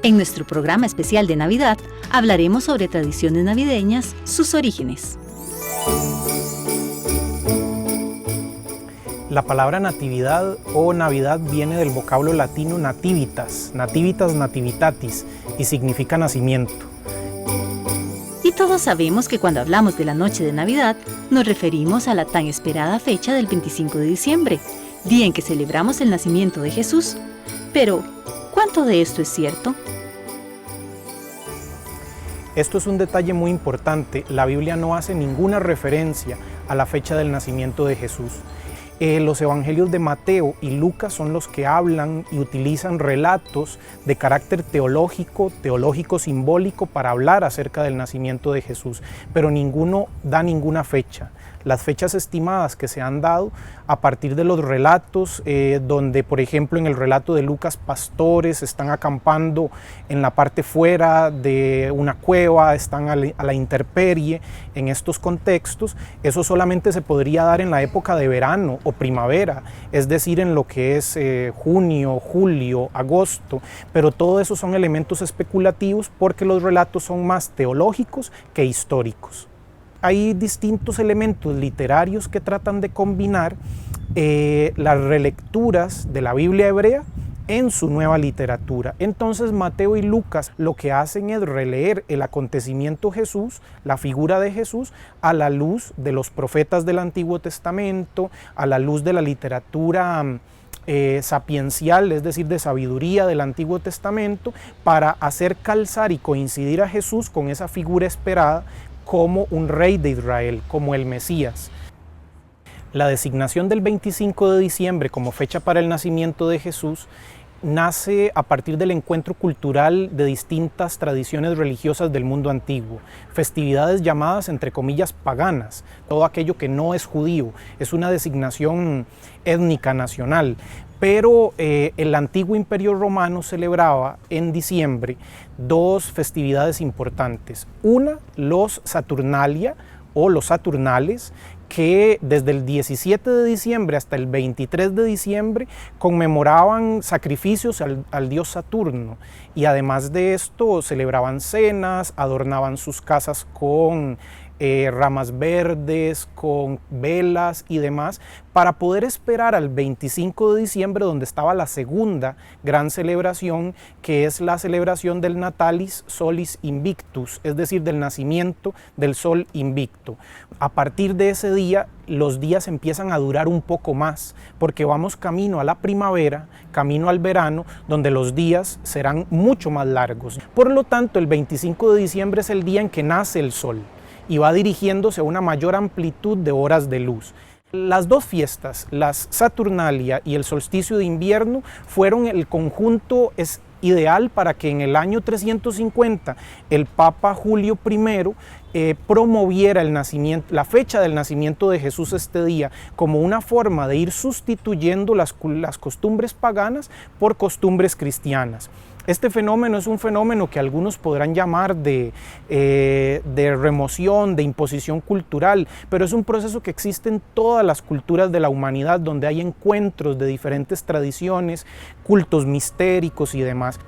En nuestro programa especial de Navidad hablaremos sobre tradiciones navideñas, sus orígenes. La palabra natividad o Navidad viene del vocablo latino nativitas, nativitas nativitatis, y significa nacimiento. Y todos sabemos que cuando hablamos de la noche de Navidad, nos referimos a la tan esperada fecha del 25 de diciembre, día en que celebramos el nacimiento de Jesús. Pero, ¿cuánto de esto es cierto? Esto es un detalle muy importante. La Biblia no hace ninguna referencia a la fecha del nacimiento de Jesús. Los evangelios de Mateo y Lucas son los que hablan y utilizan relatos de carácter teológico simbólico para hablar acerca del nacimiento de Jesús, pero ninguno da ninguna fecha. Las fechas estimadas que se han dado a partir de los relatos, donde por ejemplo en el relato de Lucas pastores están acampando en la parte fuera de una cueva, están a la intemperie. En estos contextos, eso solamente se podría dar en la época de verano o primavera, es decir, en lo que es junio, julio, agosto, pero todo eso son elementos especulativos porque los relatos son más teológicos que históricos. Hay distintos elementos literarios que tratan de combinar las relecturas de la Biblia hebrea en su nueva literatura. Entonces Mateo y Lucas lo que hacen es releer el acontecimiento Jesús, la figura de Jesús, a la luz de los profetas del Antiguo Testamento, a la luz de la literatura sapiencial, es decir, de sabiduría del Antiguo Testamento, para hacer calzar y coincidir a Jesús con esa figura esperada como un rey de Israel, como el Mesías. La designación del 25 de diciembre como fecha para el nacimiento de Jesús nace a partir del encuentro cultural de distintas tradiciones religiosas del mundo antiguo, festividades llamadas entre comillas paganas, todo aquello que no es judío, es una designación étnica nacional. Pero el antiguo Imperio Romano celebraba en diciembre dos festividades importantes. Una, los Saturnalia o los Saturnales, que desde el 17 de diciembre hasta el 23 de diciembre conmemoraban sacrificios al dios Saturno, y además de esto celebraban cenas, adornaban sus casas con ramas verdes, con velas y demás, para poder esperar al 25 de diciembre, donde estaba la segunda gran celebración, que es la celebración del Natalis Solis Invictus, es decir, del nacimiento del sol invicto. A partir de ese día, los días empiezan a durar un poco más, porque vamos camino a la primavera, camino al verano, donde los días serán mucho más largos. Por lo tanto, el 25 de diciembre es el día en que nace el sol y va dirigiéndose a una mayor amplitud de horas de luz. Las dos fiestas, las Saturnalia y el solsticio de invierno, fueron el conjunto ideal para que en el año 350 el Papa Julio I promoviera la fecha del nacimiento de Jesús este día como una forma de ir sustituyendo las costumbres paganas por costumbres cristianas. Este fenómeno es un fenómeno que algunos podrán llamar de remoción, de imposición cultural, pero es un proceso que existe en todas las culturas de la humanidad, donde hay encuentros de diferentes tradiciones, cultos mistéricos y demás.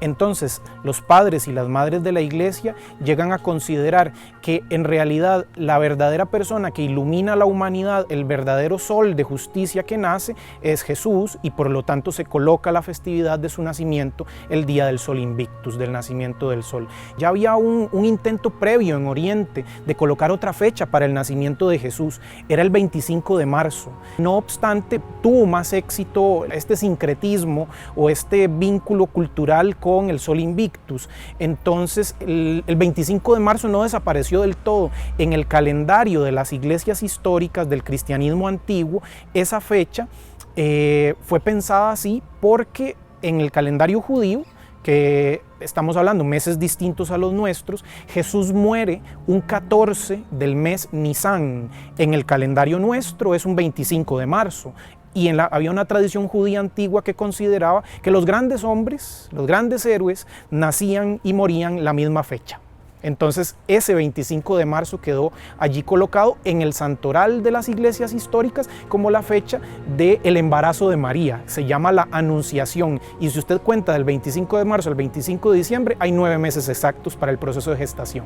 Entonces, los padres y las madres de la Iglesia llegan a considerar que en realidad la verdadera persona que ilumina a la humanidad, el verdadero sol de justicia que nace, es Jesús, y por lo tanto se coloca la festividad de su nacimiento el día del sol invictus, del nacimiento del sol. Ya había un intento previo en Oriente de colocar otra fecha para el nacimiento de Jesús, era el 25 de marzo. No obstante, tuvo más éxito este sincretismo o este vínculo cultural con el sol invictus. Entonces el 25 de marzo no desapareció del todo. En el calendario de las iglesias históricas del cristianismo antiguo, esa fecha fue pensada así porque en el calendario judío, que estamos hablando meses distintos a los nuestros, Jesús muere un 14 del mes Nisan. En el calendario nuestro es un 25 de marzo. Y había una tradición judía antigua que consideraba que los grandes hombres, los grandes héroes, nacían y morían la misma fecha. Entonces ese 25 de marzo quedó allí colocado en el santoral de las iglesias históricas como la fecha del embarazo de María. Se llama la Anunciación, y si usted cuenta del 25 de marzo al 25 de diciembre hay 9 meses exactos para el proceso de gestación.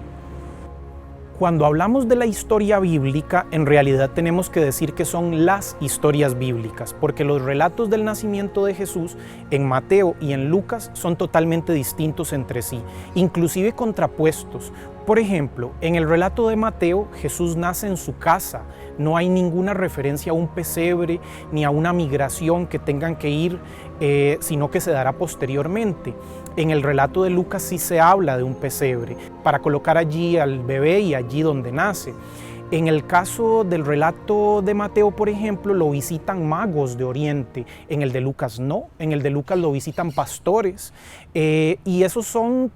Cuando hablamos de la historia bíblica, en realidad tenemos que decir que son las historias bíblicas, porque los relatos del nacimiento de Jesús en Mateo y en Lucas son totalmente distintos entre sí, inclusive contrapuestos. Por ejemplo, en el relato de Mateo, Jesús nace en su casa. No hay ninguna referencia a un pesebre ni a una migración que tengan que ir, sino que se dará posteriormente. En el relato de Lucas sí se habla de un pesebre, para colocar allí al bebé y allí donde nace. En el caso del relato de Mateo, por ejemplo, lo visitan magos de Oriente. En el de Lucas no, en el de Lucas lo visitan pastores. Y esos son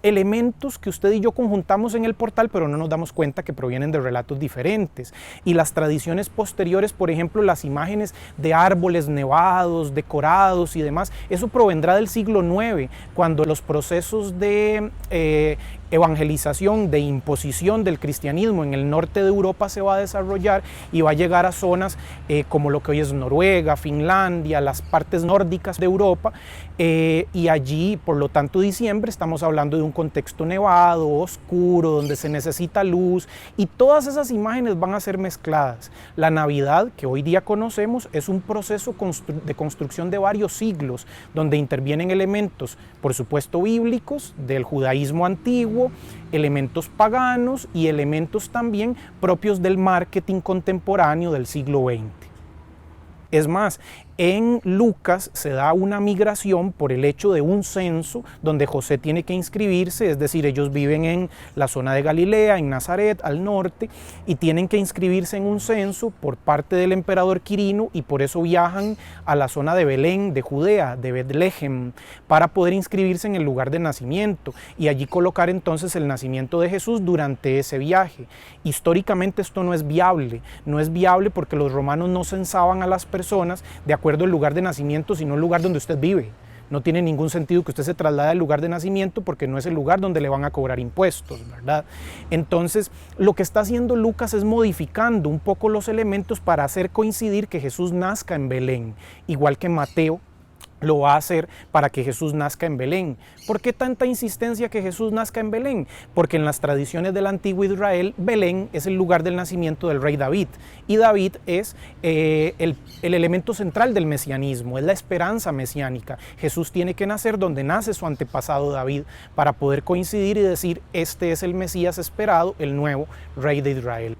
elementos que usted y yo conjuntamos en el portal, pero no nos damos cuenta que provienen de relatos diferentes. Y las tradiciones posteriores, por ejemplo, las imágenes de árboles nevados, decorados y demás, eso provendrá del siglo IX, cuando los procesos de evangelización, de imposición del cristianismo en el norte de Europa se va a desarrollar y va a llegar a zonas como lo que hoy es Noruega, Finlandia, las partes nórdicas de Europa, y allí, por lo tanto, diciembre, estamos hablando de un contexto nevado, oscuro, donde se necesita luz, y todas esas imágenes van a ser mezcladas. La Navidad, que hoy día conocemos, es un proceso de construcción de varios siglos, donde intervienen elementos, por supuesto, bíblicos, del judaísmo antiguo, elementos paganos y elementos también propios del marketing contemporáneo del siglo XX. Es más, en Lucas se da una migración por el hecho de un censo donde José tiene que inscribirse, es decir, ellos viven en la zona de Galilea, en Nazaret, al norte, y tienen que inscribirse en un censo por parte del emperador Quirino, y por eso viajan a la zona de Belén, de Judea, de Betlehem, para poder inscribirse en el lugar de nacimiento y allí colocar entonces el nacimiento de Jesús durante ese viaje. Históricamente esto no es viable porque los romanos no censaban a las personas de acuerdo al lugar de nacimiento, sino el lugar donde usted vive. No tiene ningún sentido que usted se traslade al lugar de nacimiento porque no es el lugar donde le van a cobrar impuestos, ¿verdad? Entonces, lo que está haciendo Lucas es modificando un poco los elementos para hacer coincidir que Jesús nazca en Belén, igual que Mateo lo va a hacer para que Jesús nazca en Belén. ¿Por qué tanta insistencia que Jesús nazca en Belén? Porque en las tradiciones del antiguo Israel, Belén es el lugar del nacimiento del rey David, y David es el elemento central del mesianismo, es la esperanza mesiánica. Jesús tiene que nacer donde nace su antepasado David para poder coincidir y decir, este es el Mesías esperado, el nuevo rey de Israel.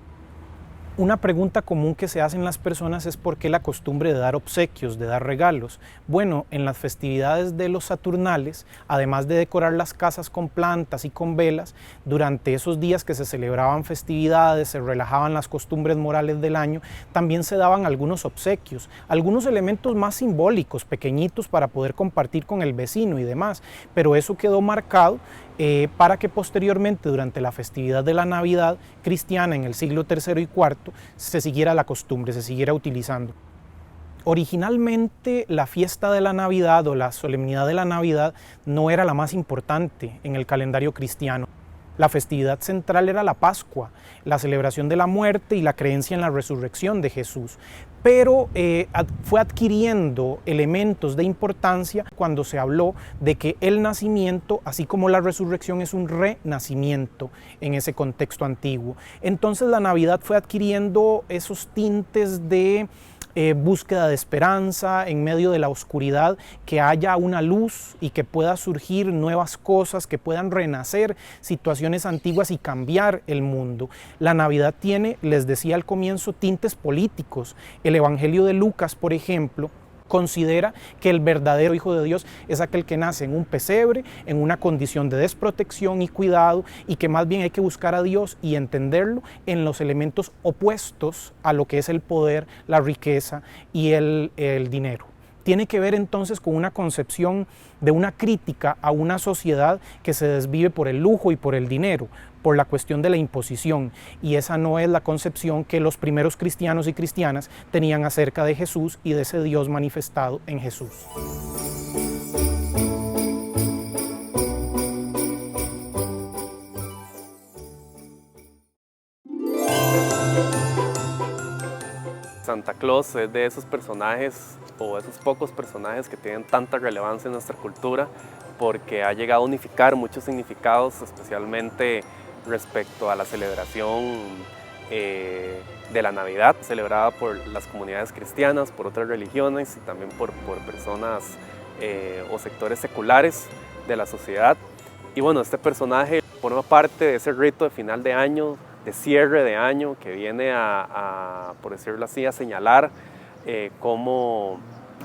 Una pregunta común que se hacen las personas es ¿por qué la costumbre de dar obsequios, de dar regalos? Bueno, en las festividades de los Saturnales, además de decorar las casas con plantas y con velas, durante esos días que se celebraban festividades, se relajaban las costumbres morales del año, también se daban algunos obsequios, algunos elementos más simbólicos, pequeñitos para poder compartir con el vecino y demás, pero eso quedó marcado para que posteriormente, durante la festividad de la Navidad cristiana en el siglo III y IV, se siguiera la costumbre, se siguiera utilizando. Originalmente la fiesta de la Navidad o la solemnidad de la Navidad no era la más importante en el calendario cristiano. La festividad central era la Pascua, la celebración de la muerte y la creencia en la resurrección de Jesús. Pero fue adquiriendo elementos de importancia cuando se habló de que el nacimiento, así como la resurrección, es un renacimiento en ese contexto antiguo. Entonces la Navidad fue adquiriendo esos tintes de búsqueda de esperanza en medio de la oscuridad, que haya una luz y que pueda surgir nuevas cosas, que puedan renacer situaciones antiguas y cambiar el mundo. La Navidad tiene, les decía al comienzo, tintes políticos. El Evangelio de Lucas, por ejemplo, considera que el verdadero Hijo de Dios es aquel que nace en un pesebre, en una condición de desprotección y cuidado, y que más bien hay que buscar a Dios y entenderlo en los elementos opuestos a lo que es el poder, la riqueza y el dinero. Tiene que ver entonces con una concepción de una crítica a una sociedad que se desvive por el lujo y por el dinero, por la cuestión de la imposición, y esa no es la concepción que los primeros cristianos y cristianas tenían acerca de Jesús y de ese Dios manifestado en Jesús. Santa Claus es de esos personajes o esos pocos personajes que tienen tanta relevancia en nuestra cultura porque ha llegado a unificar muchos significados, especialmente respecto a la celebración de la Navidad, celebrada por las comunidades cristianas, por otras religiones y también por personas o sectores seculares de la sociedad. Y bueno, este personaje forma parte de ese rito de final de año, de cierre de año, que viene por decirlo así, a señalar cómo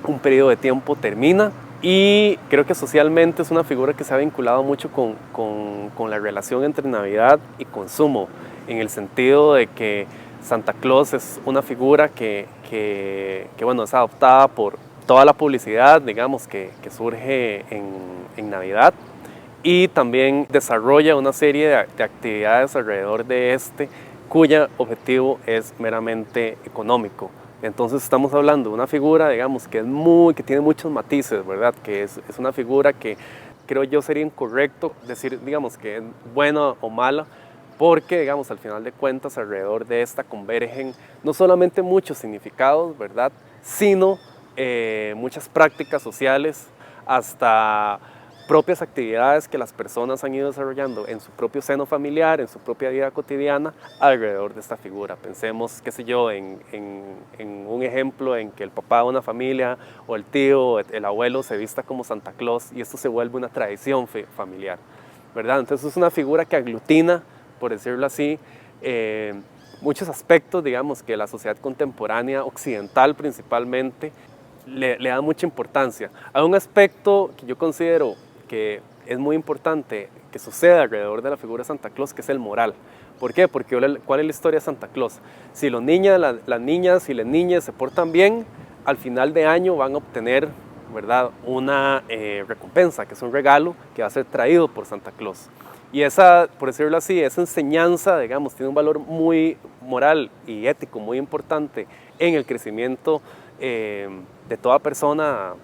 un periodo de tiempo termina. Y creo que socialmente es una figura que se ha vinculado mucho con la relación entre Navidad y consumo, en el sentido de que Santa Claus es una figura que bueno, es adoptada por toda la publicidad, digamos, que surge en Navidad, y también desarrolla una serie de actividades alrededor de cuyo objetivo es meramente económico. Entonces estamos hablando de una figura, digamos, que tiene muchos matices, ¿verdad? Que es una figura que creo yo sería incorrecto decir, digamos, que es buena o mala, porque, digamos, al final de cuentas, alrededor de esta convergen no solamente muchos significados, ¿verdad?, sino muchas prácticas sociales, hasta propias actividades que las personas han ido desarrollando en su propio seno familiar, en su propia vida cotidiana, alrededor de esta figura. Pensemos, qué sé yo, en un ejemplo en que el papá de una familia, o el tío, el abuelo, se vista como Santa Claus, y esto se vuelve una tradición familiar, ¿verdad? Entonces es una figura que aglutina, por decirlo así, muchos aspectos, digamos, que la sociedad contemporánea, occidental principalmente, le da mucha importancia. Hay un aspecto que yo considero que es muy importante que suceda alrededor de la figura de Santa Claus, que es el moral. ¿Por qué? Porque ¿cuál es la historia de Santa Claus? Si las niñas y las niñas se portan bien, al final de año van a obtener, ¿verdad?, una recompensa, que es un regalo que va a ser traído por Santa Claus. Y esa, por decirlo así, esa enseñanza, digamos, tiene un valor muy moral y ético muy importante en el crecimiento de toda persona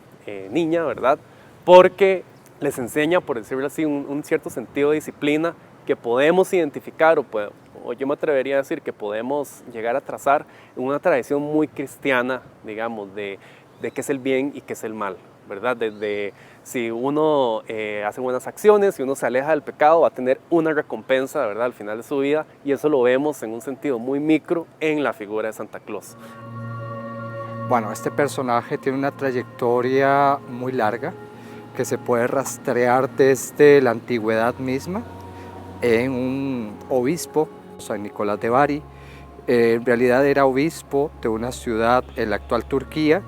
niña, ¿verdad? Porque les enseña, por decirlo así, un cierto sentido de disciplina que podemos identificar, o yo me atrevería a decir que podemos llegar a trazar en una tradición muy cristiana, digamos, de qué es el bien y qué es el mal, ¿verdad? Desde si uno hace buenas acciones, si uno se aleja del pecado, va a tener una recompensa, ¿verdad?, al final de su vida, y eso lo vemos en un sentido muy micro en la figura de Santa Claus. Bueno, este personaje tiene una trayectoria muy larga que se puede rastrear desde la antigüedad misma en un obispo, San Nicolás de Bari. En realidad era obispo de una ciudad en la actual Turquía,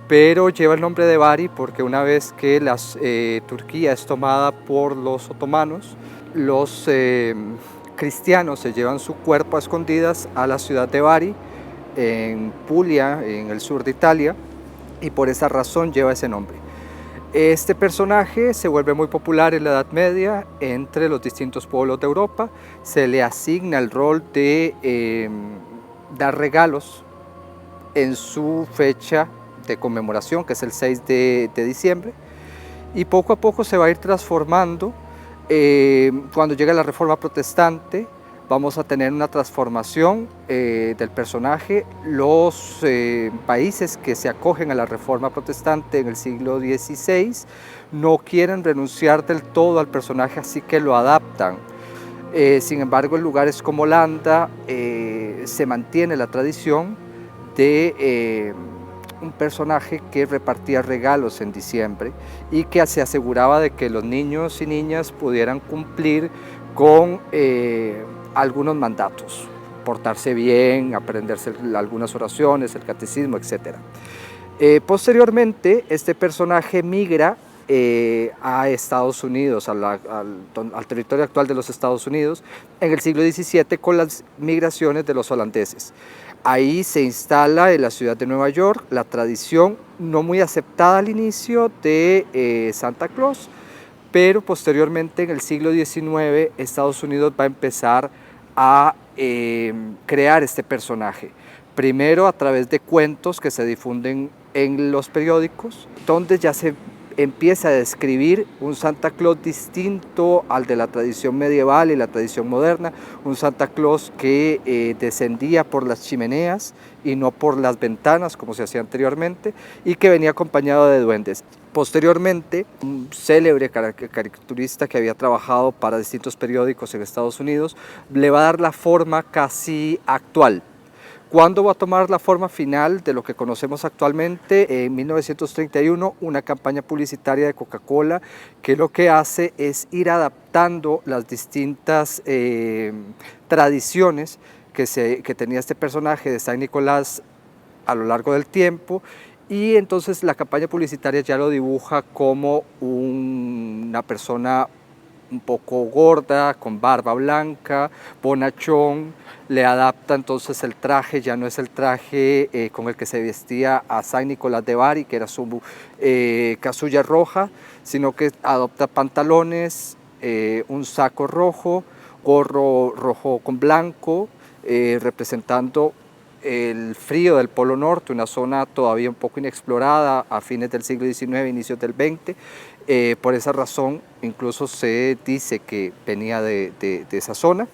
pero lleva el nombre de Bari porque una vez que Turquía es tomada por los otomanos, los cristianos se llevan su cuerpo a escondidas a la ciudad de Bari, en Puglia, en el sur de Italia, y por esa razón lleva ese nombre. Este personaje se vuelve muy popular en la Edad Media entre los distintos pueblos de Europa. Se le asigna el rol de dar regalos en su fecha de conmemoración, que es el 6 de diciembre, y poco a poco se va a ir transformando. Cuando llega la Reforma Protestante, vamos a tener una transformación del personaje. Los países que se acogen a la Reforma Protestante en el siglo XVI no quieren renunciar del todo al personaje, así que lo adaptan. Sin embargo, en lugares como Holanda se mantiene la tradición de un personaje que repartía regalos en diciembre y que se aseguraba de que los niños y niñas pudieran cumplir con algunos mandatos, portarse bien, aprenderse algunas oraciones, el catecismo, etc. Posteriormente, este personaje migra a Estados Unidos, al territorio actual de los Estados Unidos, en el siglo XVII con las migraciones de los holandeses. Ahí se instala en la ciudad de Nueva York la tradición, no muy aceptada al inicio, de Santa Claus, pero posteriormente en el siglo XIX Estados Unidos va a empezar a crear este personaje. Primero a través de cuentos que se difunden en los periódicos, donde ya se empieza a describir un Santa Claus distinto al de la tradición medieval y la tradición moderna, un Santa Claus que descendía por las chimeneas y no por las ventanas como se hacía anteriormente, y que venía acompañado de duendes. Posteriormente, un célebre caricaturista que había trabajado para distintos periódicos en Estados Unidos le va a dar la forma casi actual. ¿Cuándo va a tomar la forma final de lo que conocemos actualmente? En 1931, una campaña publicitaria de Coca-Cola que lo que hace es ir adaptando las distintas tradiciones que tenía este personaje de San Nicolás a lo largo del tiempo, y entonces la campaña publicitaria ya lo dibuja como una persona un poco gorda, con barba blanca, bonachón. Le adapta entonces el traje, ya no es el traje con el que se vestía a San Nicolás de Bari, que era su casulla roja, sino que adopta pantalones, un saco rojo, gorro rojo con blanco, representando el frío del Polo Norte, una zona todavía un poco inexplorada a fines del siglo XIX, inicios del XX. Por esa razón incluso se dice que venía de esa zona.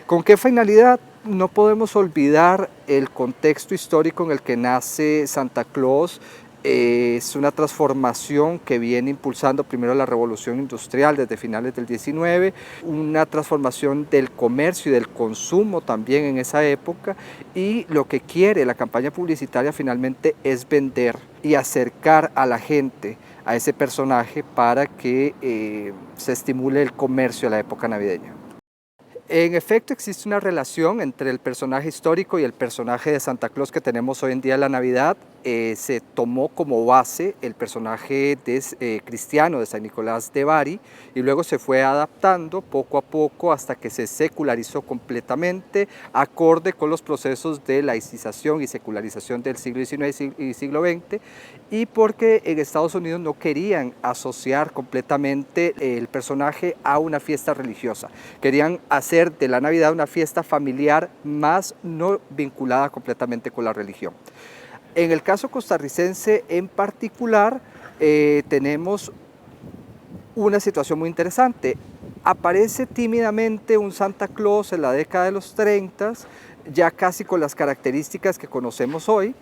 ¿Con qué finalidad? No podemos olvidar el contexto histórico en el que nace Santa Claus. Es una transformación que viene impulsando primero la revolución industrial desde finales del 19, una transformación del comercio y del consumo también en esa época, y lo que quiere la campaña publicitaria finalmente es vender y acercar a la gente a ese personaje para que se estimule el comercio a la época navideña. En efecto, existe una relación entre el personaje histórico y el personaje de Santa Claus que tenemos hoy en día en la Navidad. Se tomó como base el personaje cristiano de San Nicolás de Bari, y luego se fue adaptando poco a poco hasta que se secularizó completamente, acorde con los procesos de laicización y secularización del siglo XIX y siglo XX, y porque en Estados Unidos no querían asociar completamente el personaje a una fiesta religiosa. Querían hacer de la Navidad una fiesta familiar, más no vinculada completamente con la religión. En el caso costarricense en particular, tenemos una situación muy interesante. Aparece tímidamente un Santa Claus en la década de los 30, ya casi con las características que conocemos hoy.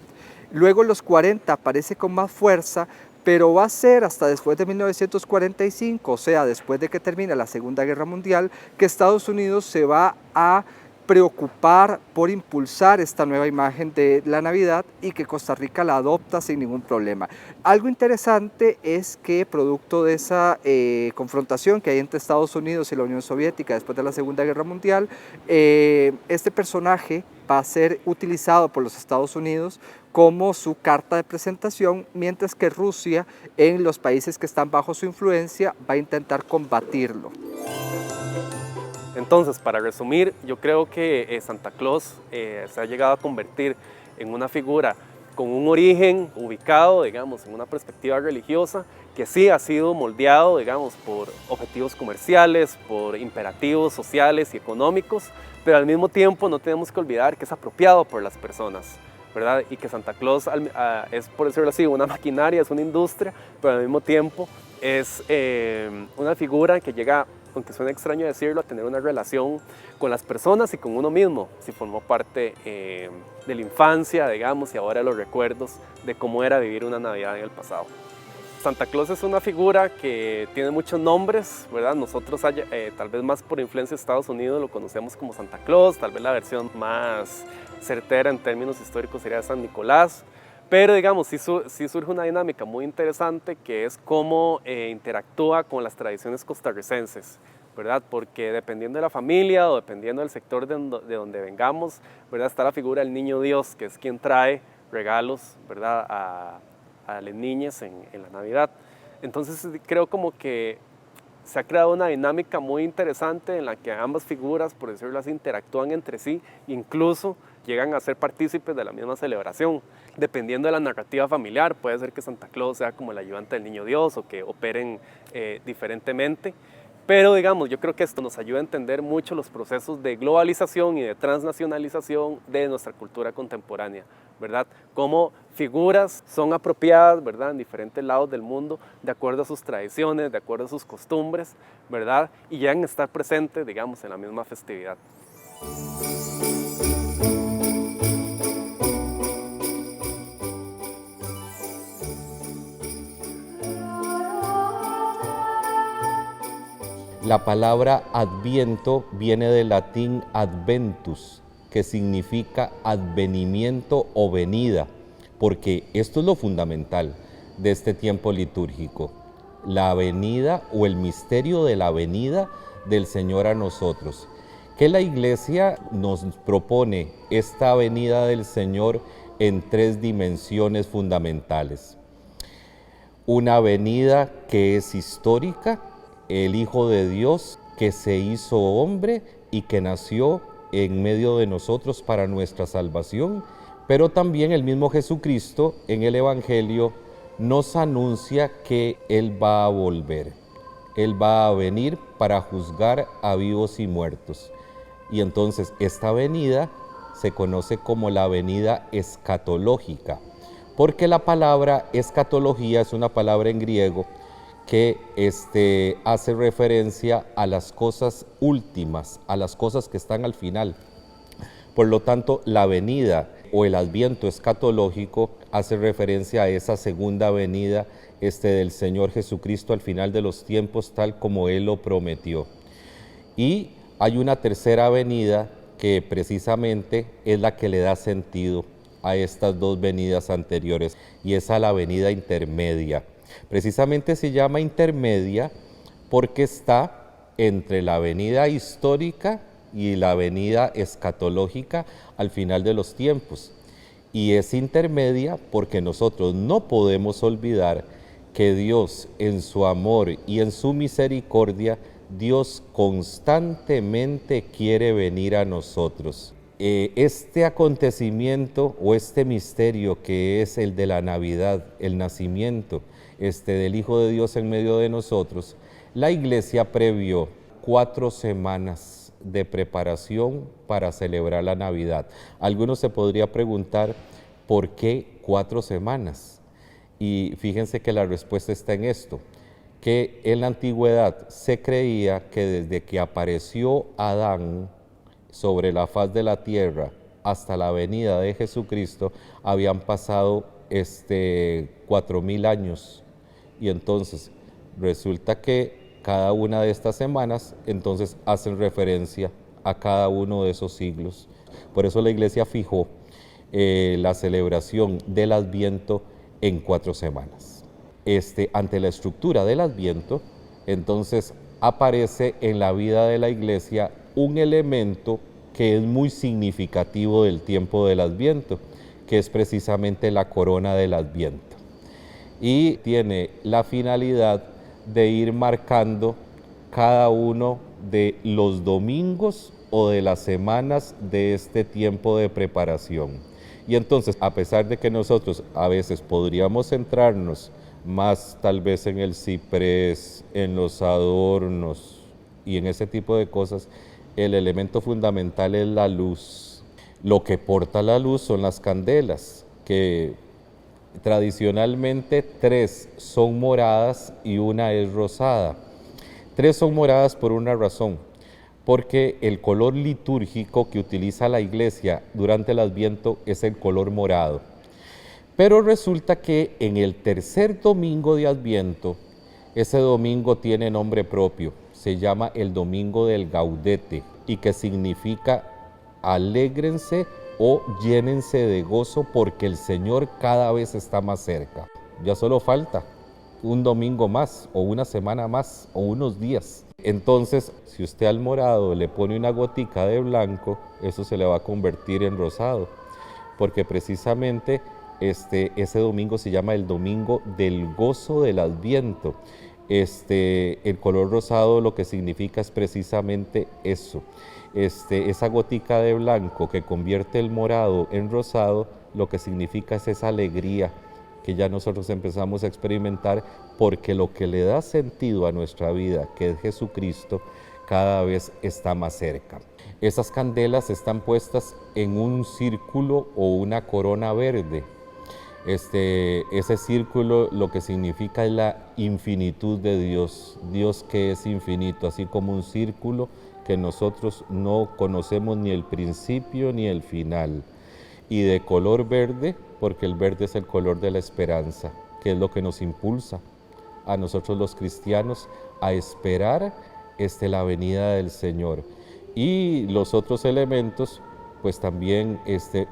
Luego en los 40 aparece con más fuerza, pero va a ser hasta después de 1945, o sea, después de que termina la Segunda Guerra Mundial, que Estados Unidos se va a preocupar por impulsar esta nueva imagen de la Navidad, y que Costa Rica la adopta sin ningún problema. Algo interesante es que producto de esa confrontación que hay entre Estados Unidos y la Unión Soviética después de la Segunda Guerra Mundial, este personaje va a ser utilizado por los Estados Unidos como su carta de presentación, mientras que Rusia, en los países que están bajo su influencia, va a intentar combatirlo. Entonces, para resumir, yo creo que Santa Claus se ha llegado a convertir en una figura con un origen ubicado, digamos, en una perspectiva religiosa, que sí ha sido moldeado, digamos, por objetivos comerciales, por imperativos sociales y económicos, pero al mismo tiempo no tenemos que olvidar que es apropiado por las personas, ¿verdad? Y que Santa Claus es, por decirlo así, una maquinaria, es una industria, pero al mismo tiempo es una figura que llega, aunque suena extraño decirlo, a tener una relación con las personas y con uno mismo, si formó parte de la infancia, digamos, y ahora los recuerdos de cómo era vivir una Navidad en el pasado. Santa Claus es una figura que tiene muchos nombres, ¿verdad? Nosotros, tal vez más por influencia de Estados Unidos, lo conocemos como Santa Claus, tal vez la versión más certera en términos históricos sería San Nicolás, pero digamos, sí surge una dinámica muy interesante, que es cómo interactúa con las tradiciones costarricenses, ¿verdad? Porque dependiendo de la familia o dependiendo del sector de donde vengamos, ¿verdad? Está la figura del niño Dios, que es quien trae regalos, ¿verdad? a las niñas en la Navidad. Entonces creo como que se ha creado una dinámica muy interesante en la que ambas figuras, por decirlo así, interactúan entre sí, incluso llegan a ser partícipes de la misma celebración. Dependiendo de la narrativa familiar, puede ser que Santa Claus sea como el ayudante del niño Dios o que operen diferentemente, Pero digamos, yo creo que esto nos ayuda a entender mucho los procesos de globalización y de transnacionalización de nuestra cultura contemporánea, ¿verdad? Cómo figuras son apropiadas, ¿verdad?, en diferentes lados del mundo, de acuerdo a sus tradiciones, de acuerdo a sus costumbres, ¿verdad? Y llegan a estar presentes, digamos, en la misma festividad. La palabra adviento viene del latín adventus, que significa advenimiento o venida, porque esto es lo fundamental de este tiempo litúrgico, la venida o el misterio de la venida del Señor a nosotros. Que la Iglesia nos propone esta venida del Señor en 3 dimensiones fundamentales. Una venida que es histórica, el Hijo de Dios que se hizo hombre y que nació en medio de nosotros para nuestra salvación, pero también el mismo Jesucristo en el Evangelio nos anuncia que Él va a volver. Él va a venir para juzgar a vivos y muertos. Y entonces esta venida se conoce como la venida escatológica, porque la palabra escatología es una palabra en griego que hace referencia a las cosas últimas, a las cosas que están al final. Por lo tanto, la venida o el adviento escatológico hace referencia a esa segunda venida del Señor Jesucristo al final de los tiempos, tal como Él lo prometió. Y hay una tercera venida que precisamente es la que le da sentido a estas 2 venidas anteriores, y es a la venida intermedia. Precisamente se llama intermedia porque está entre la venida histórica y la venida escatológica al final de los tiempos. Y es intermedia porque nosotros no podemos olvidar que Dios, en su amor y en su misericordia, Dios constantemente quiere venir a nosotros. Este acontecimiento o este misterio que es el de la Navidad, el nacimiento del Hijo de Dios en medio de nosotros, la Iglesia previó 4 semanas de preparación para celebrar la Navidad. Algunos se podría preguntar, ¿por qué 4 semanas? Y fíjense que la respuesta está en esto, que en la antigüedad se creía que desde que apareció Adán sobre la faz de la tierra hasta la venida de Jesucristo habían pasado 4.000 años. Y entonces resulta que cada una de estas semanas entonces hacen referencia a cada uno de esos siglos. Por eso la Iglesia fijó la celebración del Adviento en 4 semanas. Ante la estructura del Adviento, entonces aparece en la vida de la Iglesia un elemento que es muy significativo del tiempo del Adviento, que es precisamente la corona del Adviento. Y tiene la finalidad de ir marcando cada uno de los domingos o de las semanas de este tiempo de preparación. Y entonces, a pesar de que nosotros a veces podríamos centrarnos más tal vez en el ciprés, en los adornos y en ese tipo de cosas, el elemento fundamental es la luz. Lo que porta la luz son las candelas, que tradicionalmente 3 son moradas y una es rosada. 3 son moradas por una razón, porque el color litúrgico que utiliza la Iglesia durante el Adviento es el color morado. Pero resulta que en el tercer domingo de Adviento, ese domingo tiene nombre propio, se llama el Domingo del Gaudete, y que significa alégrense o llénense de gozo porque el Señor cada vez está más cerca. Ya solo falta un domingo más, o una semana más, o unos días. Entonces, si usted al morado le pone una gotica de blanco, eso se le va a convertir en rosado, porque precisamente ese domingo se llama el Domingo del Gozo del Adviento. El color rosado lo que significa es precisamente eso. Esa gotica de blanco que convierte el morado en rosado, lo que significa es esa alegría que ya nosotros empezamos a experimentar, porque lo que le da sentido a nuestra vida, que es Jesucristo, cada vez está más cerca. Esas candelas están puestas en un círculo o una corona verde. Ese círculo lo que significa es la infinitud de Dios, Dios que es infinito, así como un círculo que nosotros no conocemos ni el principio ni el final. Y de color verde, porque el verde es el color de la esperanza, que es lo que nos impulsa a nosotros los cristianos a esperar la venida del Señor. Y los otros elementos pues también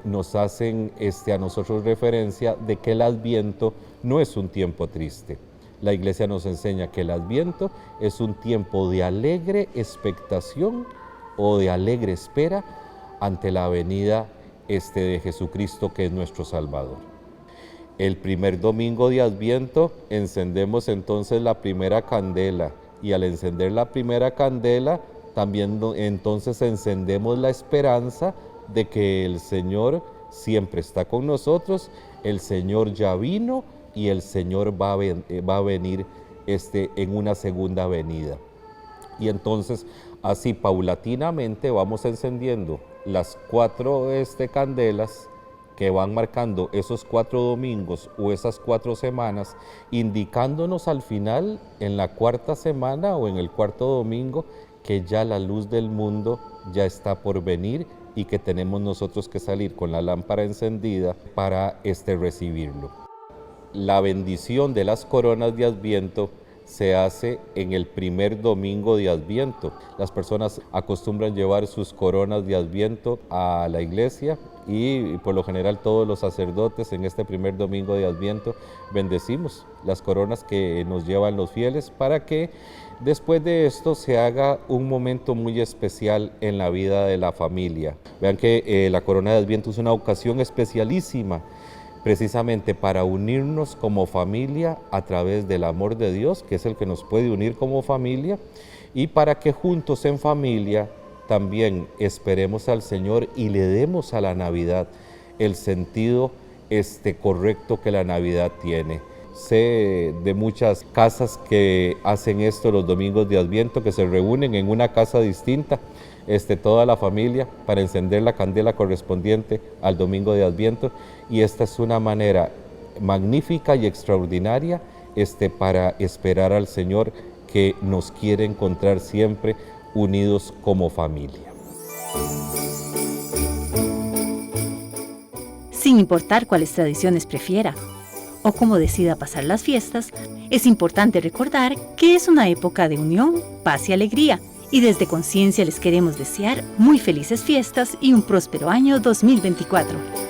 nos hacen a nosotros referencia de que el Adviento no es un tiempo triste. La Iglesia nos enseña que el Adviento es un tiempo de alegre expectación o de alegre espera ante la venida de Jesucristo, que es nuestro Salvador. El primer domingo de Adviento encendemos entonces la primera candela, y al encender la primera candela también entonces encendemos la esperanza de que el Señor siempre está con nosotros, el Señor ya vino y el Señor va a venir en una segunda venida. Y entonces así paulatinamente vamos encendiendo las 4 candelas que van marcando esos 4 domingos o esas 4 semanas, indicándonos al final, en la 4ª semana o en el 4º domingo, que ya la luz del mundo ya está por venir y que tenemos nosotros que salir con la lámpara encendida para recibirlo. La bendición de las coronas de Adviento se hace en el primer domingo de Adviento. Las personas acostumbran llevar sus coronas de Adviento a la iglesia y por lo general todos los sacerdotes en este primer domingo de Adviento bendecimos las coronas que nos llevan los fieles para que después de esto se haga un momento muy especial en la vida de la familia. Vean que la corona de Adviento es una ocasión especialísima, precisamente para unirnos como familia a través del amor de Dios, que es el que nos puede unir como familia, y para que juntos en familia también esperemos al Señor y le demos a la Navidad el sentido correcto que la Navidad tiene. Sé de muchas casas que hacen esto los domingos de Adviento, que se reúnen en una casa distinta, toda la familia, para encender la candela correspondiente al domingo de Adviento, y esta es una manera magnífica y extraordinaria para esperar al Señor, que nos quiere encontrar siempre unidos como familia. Sin importar cuáles tradiciones prefiera o cómo decida pasar las fiestas, es importante recordar que es una época de unión, paz y alegría, y desde Conciencia les queremos desear muy felices fiestas y un próspero año 2024.